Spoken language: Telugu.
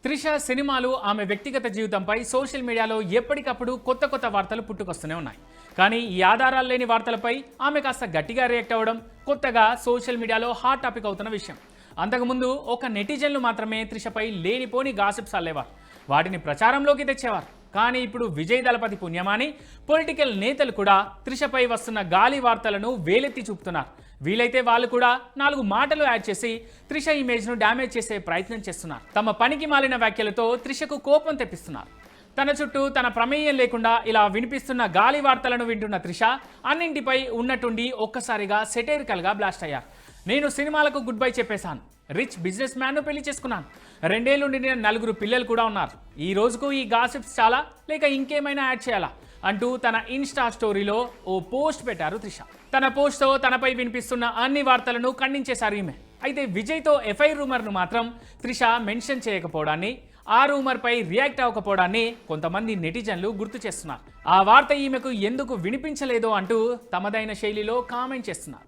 త్రిష సినిమాలు ఆమె వ్యక్తిగత జీవితంపై సోషల్ మీడియాలో ఎప్పటికప్పుడు కొత్త వార్తలు పుట్టుకొస్తూనే ఉన్నాయి. కానీ ఈ ఆధారాలు లేని వార్తలపై ఆమె కాస్త గట్టిగా రియాక్ట్ అవ్వడం కొత్తగా సోషల్ మీడియాలో హాట్ టాపిక్ అవుతున్న విషయం. అంతకుముందు ఒక నెటిజన్లు మాత్రమే త్రిషపై లేనిపోని గాసిప్స్ అల్లేవారు, వాటిని ప్రచారంలోకి తెచ్చేవారు. కానీ ఇప్పుడు విజయ్ దళపతి పుణ్యమాని పొలిటికల్ నేతలు కూడా త్రిషపై వస్తున్న గాలి వార్తలను వేలెత్తి చూపుతున్నారు. వీలైతే వాళ్ళు కూడా 4 మాటలు యాడ్ చేసి త్రిష ఇమేజ్ను డ్యామేజ్ చేసే ప్రయత్నం చేస్తున్నారు. తమ పనికి మాలిన వ్యాఖ్యలతో త్రిషకు కోపం తెప్పిస్తున్నారు. తన చుట్టూ తన ప్రమేయం లేకుండా ఇలా వినిపిస్తున్న గాలి వార్తలను వింటున్న త్రిష అన్నింటిపై ఉన్నట్టుండి ఒక్కసారిగా సెటైరికల్గా బ్లాస్ట్ అయ్యారు. నేను సినిమాలకు గుడ్ బై చెప్పేశాను, రిచ్ బిజినెస్ మ్యాన్ను పెళ్లి చేసుకున్నాను, 2 ఏళ్లు నిండిన 4 పిల్లలు కూడా ఉన్నారు. ఈ రోజుకు ఈ గాసిప్స్ చాలా లేక ఇంకేమైనా యాడ్ చేయాలా అంటూ తన ఇన్స్టా స్టోరీలో ఓ పోస్ట్ పెట్టారు త్రిష. తన పోస్ట్తో తనపై వినిపిస్తున్న అన్ని వార్తలను ఖండించేశారు ఈమె. అయితే విజయ్తో ఎఫ్ఐఆర్ రూమర్ను మాత్రం త్రిష మెన్షన్ చేయకపోవడాన్ని, ఆ రూమర్పై రియాక్ట్ అవ్వకపోవడాన్ని కొంతమంది నెటిజన్లు గుర్తు చేస్తున్నారు. ఆ వార్త ఈమెకు ఎందుకు వినిపించలేదో అంటూ తమదైన శైలిలో కామెంట్ చేస్తున్నారు.